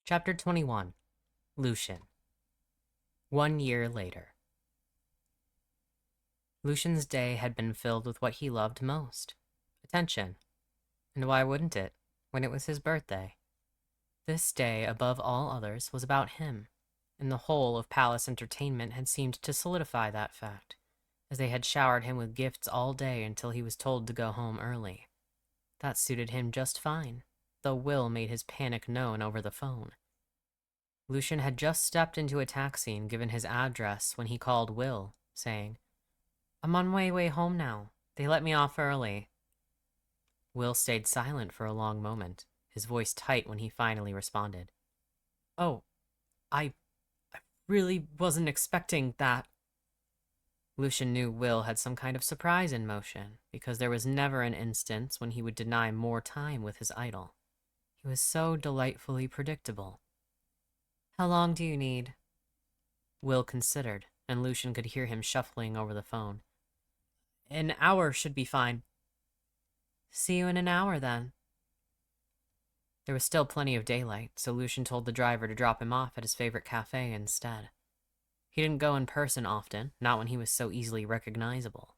Chapter 21. Lucien. 1 year later. Lucien's day had been filled with what he loved most. Attention. And why wouldn't it, when it was his birthday? This day, above all others, was about him, and the whole of Palace Entertainment had seemed to solidify that fact, as they had showered him with gifts all day until he was told to go home early. That suited him just fine, though Will made his panic known over the phone. Lucien had just stepped into a taxi and given his address when he called Will, saying, "I'm on my way home now. They let me off early." Will stayed silent for a long moment, his voice tight when he finally responded. "Oh, I really wasn't expecting that." Lucien knew Will had some kind of surprise in motion, because there was never an instance when he would deny more time with his idol. He was so delightfully predictable. "How long do you need?" Will considered, and Lucien could hear him shuffling over the phone. "An hour should be fine." "See you in an hour, then." There was still plenty of daylight, so Lucien told the driver to drop him off at his favorite cafe instead. He didn't go in person often, not when he was so easily recognizable.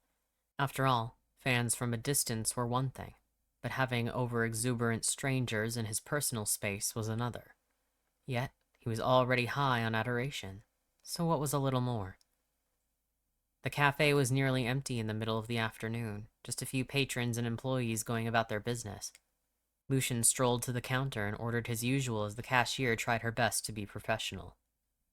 After all, fans from a distance were one thing, but having over-exuberant strangers in his personal space was another. Yet, he was already high on adoration, so what was a little more? The cafe was nearly empty in the middle of the afternoon, just a few patrons and employees going about their business. Lucien strolled to the counter and ordered his usual as the cashier tried her best to be professional.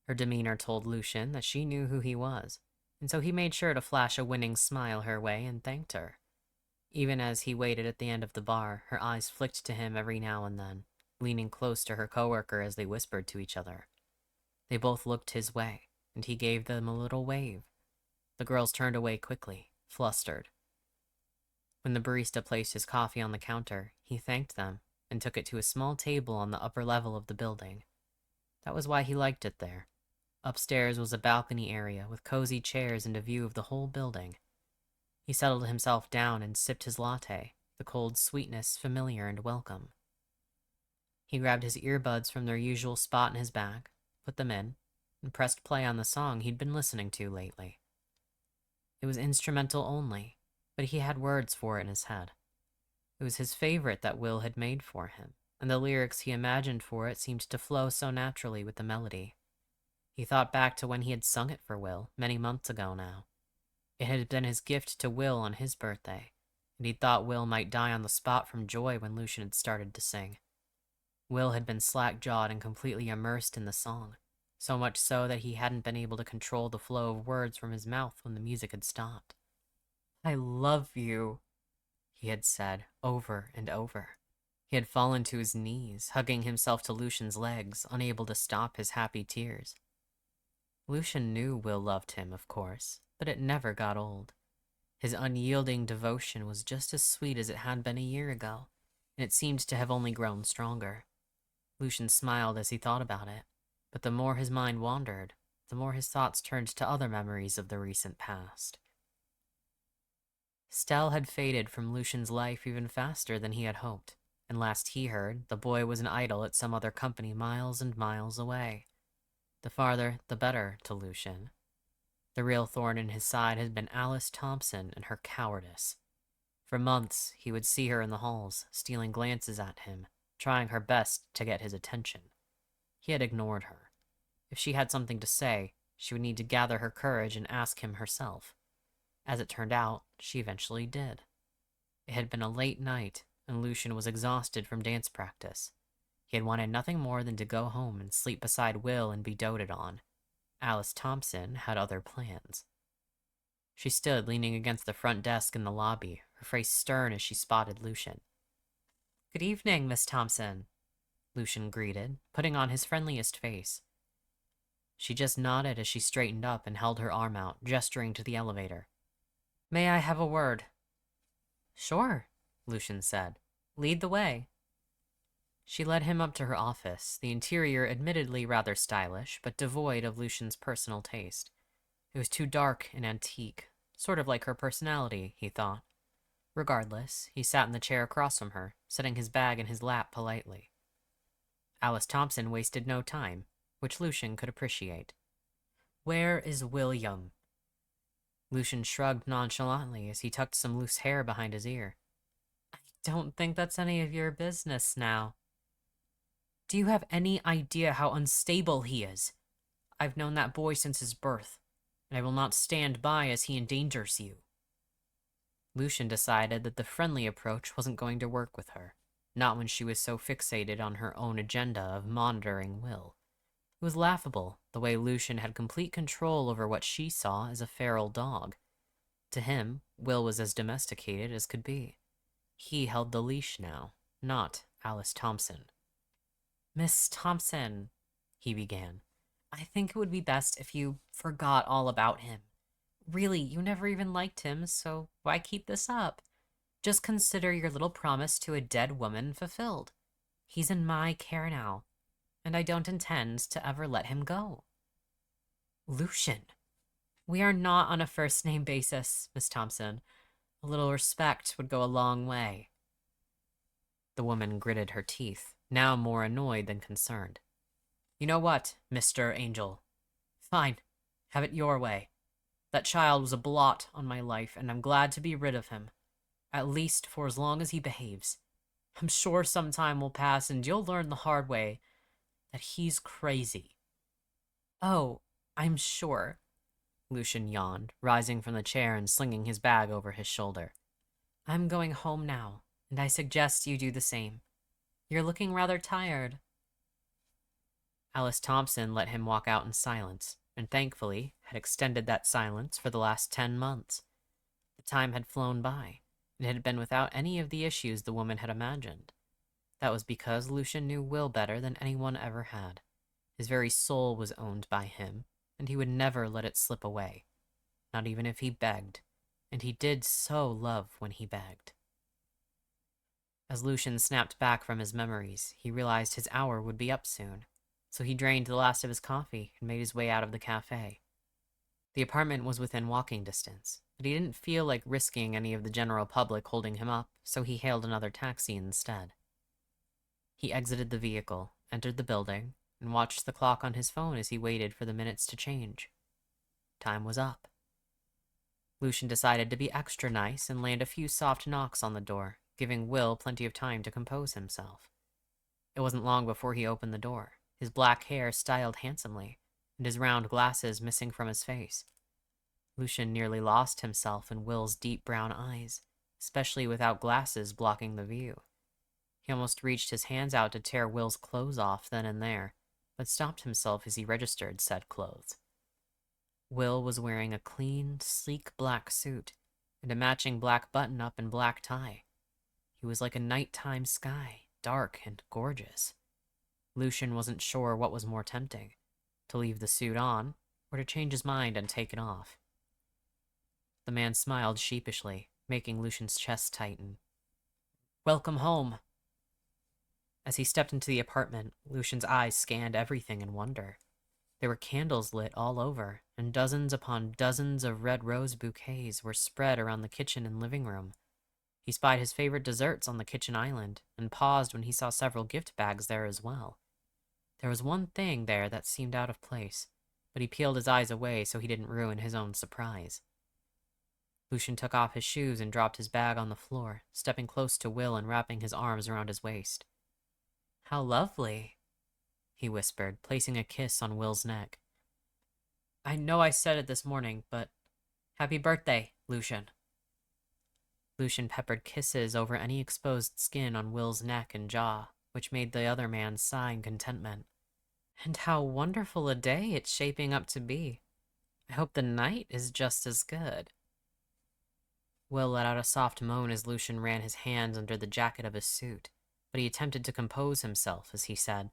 Her demeanor told Lucien that she knew who he was, and so he made sure to flash a winning smile her way and thanked her. Even as he waited at the end of the bar, her eyes flicked to him every now and then, leaning close to her coworker as they whispered to each other. They both looked his way, and he gave them a little wave. The girls turned away quickly, flustered. When the barista placed his coffee on the counter, he thanked them and took it to a small table on the upper level of the building. That was why he liked it there. Upstairs was a balcony area with cozy chairs and a view of the whole building. He settled himself down and sipped his latte, the cold sweetness familiar and welcome. He grabbed his earbuds from their usual spot in his bag, put them in, and pressed play on the song he'd been listening to lately. It was instrumental only, but he had words for it in his head. It was his favorite that Will had made for him, and the lyrics he imagined for it seemed to flow so naturally with the melody. He thought back to when he had sung it for Will, many months ago now. It had been his gift to Will on his birthday, and he'd thought Will might die on the spot from joy when Lucien had started to sing. Will had been slack-jawed and completely immersed in the song, so much so that he hadn't been able to control the flow of words from his mouth when the music had stopped. "I love you," he had said over and over. He had fallen to his knees, hugging himself to Lucien's legs, unable to stop his happy tears. Lucien knew Will loved him, of course, but it never got old. His unyielding devotion was just as sweet as it had been a year ago, and it seemed to have only grown stronger. Lucien smiled as he thought about it, but the more his mind wandered, the more his thoughts turned to other memories of the recent past. Stelle had faded from Lucien's life even faster than he had hoped, and last he heard, the boy was an idol at some other company miles and miles away. The farther, the better to Lucien. The real thorn in his side had been Alice Thompson and her cowardice. For months, he would see her in the halls, stealing glances at him, trying her best to get his attention. He had ignored her. If she had something to say, she would need to gather her courage and ask him herself. As it turned out, she eventually did. It had been a late night, and Lucien was exhausted from dance practice. He had wanted nothing more than to go home and sleep beside Will and be doted on. Alice Thompson had other plans. She stood leaning against the front desk in the lobby, her face stern as she spotted Lucien. "Good evening, Miss Thompson," Lucien greeted, putting on his friendliest face. She just nodded as she straightened up and held her arm out, gesturing to the elevator. "May I have a word?" "Sure," Lucien said. "Lead the way." She led him up to her office, the interior admittedly rather stylish, but devoid of Lucien's personal taste. It was too dark and antique, sort of like her personality, he thought. Regardless, he sat in the chair across from her, setting his bag in his lap politely. Alice Thompson wasted no time, which Lucien could appreciate. "Where is William?" Lucien shrugged nonchalantly as he tucked some loose hair behind his ear. "I don't think that's any of your business now." "Do you have any idea how unstable he is? I've known that boy since his birth, and I will not stand by as he endangers you." Lucien decided that the friendly approach wasn't going to work with her, not when she was so fixated on her own agenda of monitoring Will. It was laughable, the way Lucien had complete control over what she saw as a feral dog. To him, Will was as domesticated as could be. He held the leash now, not Alice Thompson. "Miss Thompson," he began, "I think it would be best if you forgot all about him. Really, you never even liked him, so why keep this up? Just consider your little promise to a dead woman fulfilled. He's in my care now, and I don't intend to ever let him go." "Lucien, we are not on a first-name basis, Miss Thompson. A little respect would go a long way." The woman gritted her teeth, now more annoyed than concerned. "You know what, Mr. Angel? Fine, have it your way. That child was a blot on my life, and I'm glad to be rid of him, at least for as long as he behaves. I'm sure some time will pass, and you'll learn the hard way that he's crazy." "Oh, I'm sure," Lucien yawned, rising from the chair and slinging his bag over his shoulder. "I'm going home now, and I suggest you do the same. You're looking rather tired." Alice Thompson let him walk out in silence, and thankfully had extended that silence for the last 10 months. The time had flown by, and it had been without any of the issues the woman had imagined. That was because Lucien knew Will better than anyone ever had. His very soul was owned by him, and he would never let it slip away, not even if he begged, and he did so love when he begged. As Lucien snapped back from his memories, he realized his hour would be up soon, so he drained the last of his coffee and made his way out of the cafe. The apartment was within walking distance, but he didn't feel like risking any of the general public holding him up, so he hailed another taxi instead. He exited the vehicle, entered the building, and watched the clock on his phone as he waited for the minutes to change. Time was up. Lucien decided to be extra nice and land a few soft knocks on the door, giving Will plenty of time to compose himself. It wasn't long before he opened the door, his black hair styled handsomely, and his round glasses missing from his face. Lucien nearly lost himself in Will's deep brown eyes, especially without glasses blocking the view. He almost reached his hands out to tear Will's clothes off then and there, but stopped himself as he registered said clothes. Will was wearing a clean, sleek black suit, and a matching black button-up and black tie. He was like a nighttime sky, dark and gorgeous. Lucien wasn't sure what was more tempting, to leave the suit on, or to change his mind and take it off. The man smiled sheepishly, making Lucien's chest tighten. "Welcome home." As he stepped into the apartment, Lucien's eyes scanned everything in wonder. There were candles lit all over, and dozens upon dozens of red rose bouquets were spread around the kitchen and living room. He spied his favorite desserts on the kitchen island, and paused when he saw several gift bags there as well. There was one thing there that seemed out of place, but he peeled his eyes away so he didn't ruin his own surprise. Lucien took off his shoes and dropped his bag on the floor, stepping close to Will and wrapping his arms around his waist. "How lovely," he whispered, placing a kiss on Will's neck. "I know I said it this morning, but happy birthday, Lucien." Lucien peppered kisses over any exposed skin on Will's neck and jaw, which made the other man sigh in contentment. "And how wonderful a day it's shaping up to be. I hope the night is just as good." Will let out a soft moan as Lucien ran his hands under the jacket of his suit, but he attempted to compose himself as he said,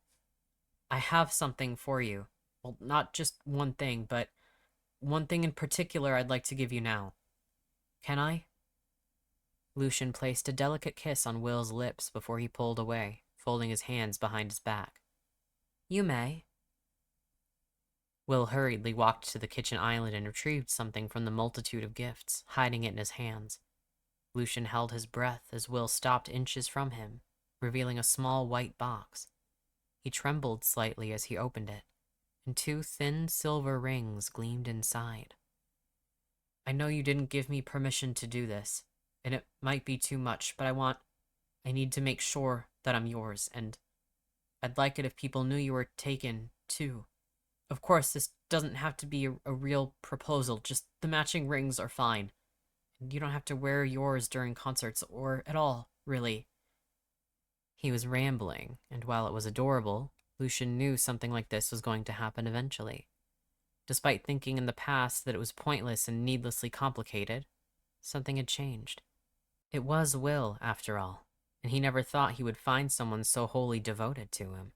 "I have something for you. Well, not just one thing, but one thing in particular I'd like to give you now. Can I?" Lucien placed a delicate kiss on Will's lips before he pulled away, folding his hands behind his back. "You may." Will hurriedly walked to the kitchen island and retrieved something from the multitude of gifts, hiding it in his hands. Lucien held his breath as Will stopped inches from him, revealing a small white box. He trembled slightly as he opened it, and two thin silver rings gleamed inside. I know you didn't give me permission to do this, and it might be too much, but I need to make sure that I'm yours, and I'd like it if people knew you were taken, too. Of course, this doesn't have to be a real proposal, just the matching rings are fine. And you don't have to wear yours during concerts, or at all, really. He was rambling, and while it was adorable, Lucien knew something like this was going to happen eventually. Despite thinking in the past that it was pointless and needlessly complicated, something had changed. It was Will, after all, and he never thought he would find someone so wholly devoted to him.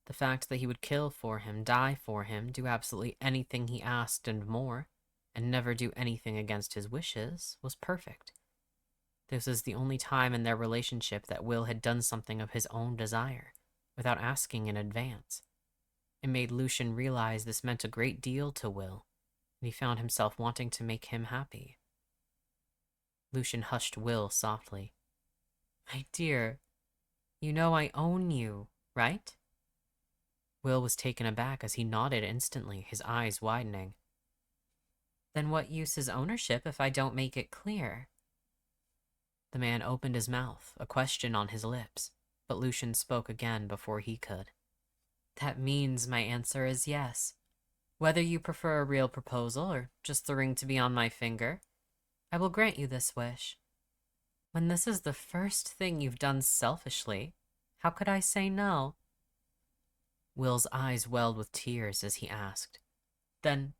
The fact that he would kill for him, die for him, do absolutely anything he asked and more, and never do anything against his wishes, was perfect. This was the only time in their relationship that Will had done something of his own desire, without asking in advance. It made Lucien realize this meant a great deal to Will, and he found himself wanting to make him happy. Lucien hushed Will softly. My dear, you know I own you, right? Will was taken aback as he nodded instantly, his eyes widening. Then what use is ownership if I don't make it clear? The man opened his mouth, a question on his lips, but Lucien spoke again before he could. That means my answer is yes. Whether you prefer a real proposal or just the ring to be on my finger, I will grant you this wish. When this is the first thing you've done selfishly, how could I say no? Will's eyes welled with tears as he asked, Then,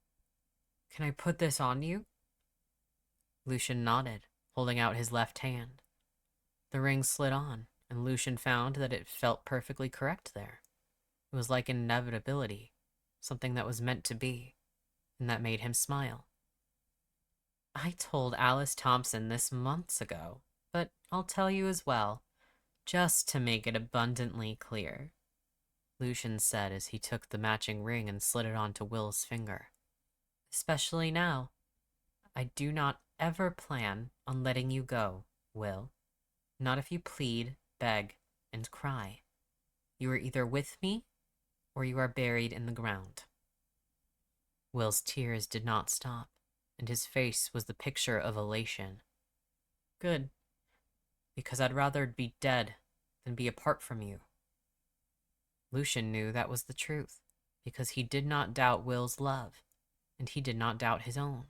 can I put this on you? Lucien nodded, holding out his left hand. The ring slid on, and Lucien found that it felt perfectly correct there. It was like an inevitability, something that was meant to be, and that made him smile. I told Alice Thompson this months ago, but I'll tell you as well, just to make it abundantly clear, Lucien said as he took the matching ring and slid it onto Will's finger. Especially now, I do not ever plan on letting you go, Will. Not if you plead, beg, and cry. You are either with me, or you are buried in the ground. Will's tears did not stop, and his face was the picture of elation. Good, because I'd rather be dead than be apart from you. Lucien knew that was the truth, because he did not doubt Will's love, and he did not doubt his own.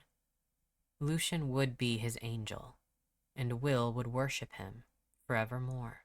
Lucien would be his angel, and Will would worship him forevermore.